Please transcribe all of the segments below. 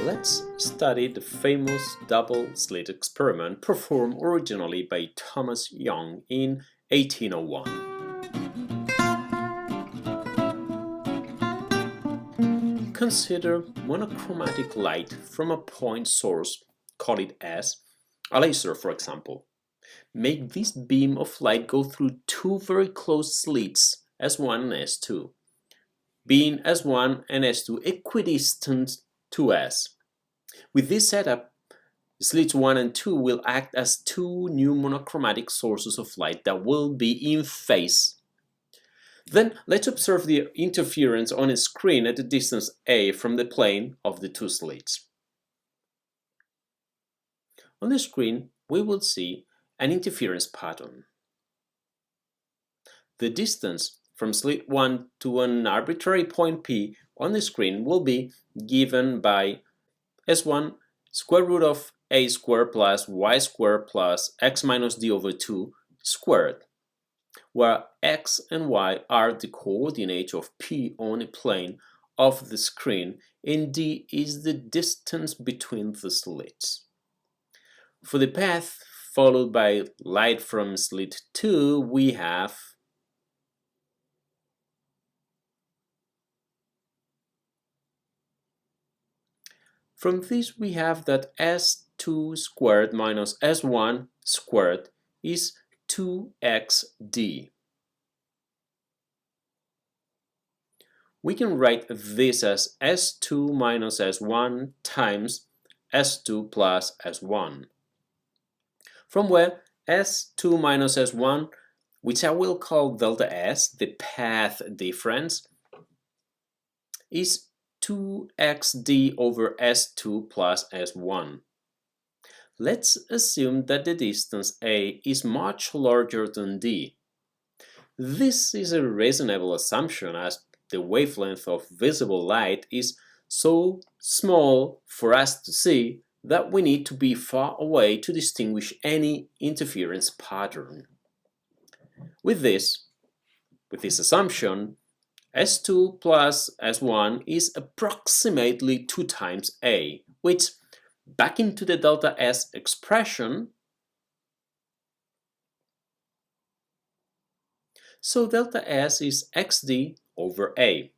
Let's study the famous double-slit experiment performed originally by Thomas Young in 1801. Consider monochromatic light from a point source, call it S, a laser for example. Make this beam of light go through two very close slits, S1 and S2, being S1 and S2 equidistant to S. With this setup, slits 1 and 2 will act as two new monochromatic sources of light that will be in phase. Then let's observe the interference on a screen at a distance a from the plane of the two slits. On the screen, we will see an interference pattern. The distance from slit 1 to an arbitrary point P on the screen will be given by S1 square root of a squared plus y squared plus x minus d over 2 squared, where x and y are the coordinates of P on a plane of the screen and d is the distance between the slits. For the path followed by light from slit 2, we have from this we have that S2 squared minus S1 squared is 2xd. We can write this as S2 minus S1 times S2 plus S1, from where S2 minus S1, which I will call delta S, the path difference, is 2xd over S2 plus S1. Let's assume that the distance a is much larger than d. This is a reasonable assumption as the wavelength of visible light is so small for us to see that we need to be far away to distinguish any interference pattern. With this assumption, S2 plus S1 is approximately 2 times A, which, back into the delta S expression, so delta S is xd over A.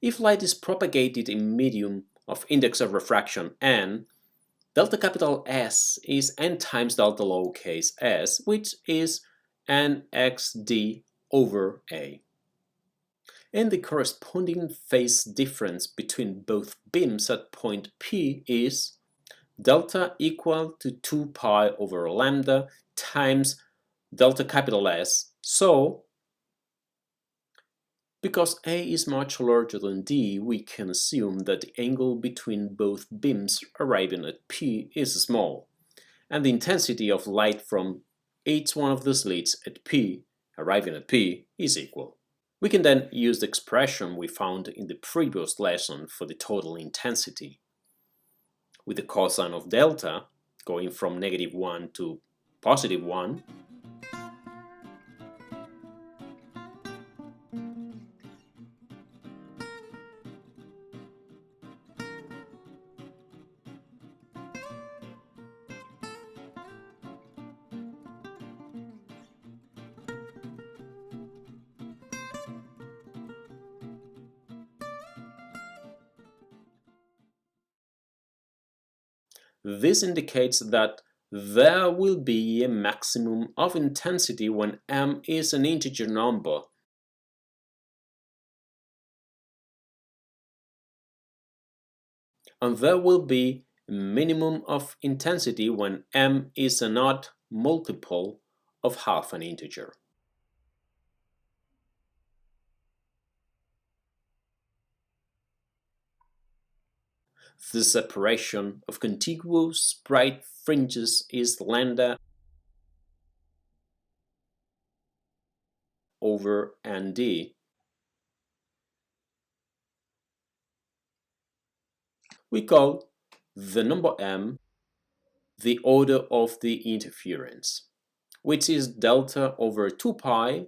If light is propagated in medium of index of refraction n, delta capital S is n times delta lowercase s, which is nxd over A. And the corresponding phase difference between both beams at point P is delta equal to 2 pi over lambda times delta capital S. So, because A is much larger than D, we can assume that the angle between both beams arriving at P is small, and the intensity of light from each one of the slits at P arriving at P is equal. We can then use the expression we found in the previous lesson for the total intensity, with the cosine of delta going from -1 to +1. This indicates that there will be a maximum of intensity when m is an integer number, and there will be a minimum of intensity when m is an odd multiple of half an integer. The separation of contiguous Sprite fringes is lambda over nd. We call the number m the order of the interference, which is delta over 2 pi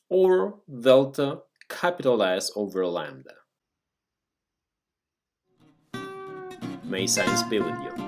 or delta capital S over lambda. May science be with you.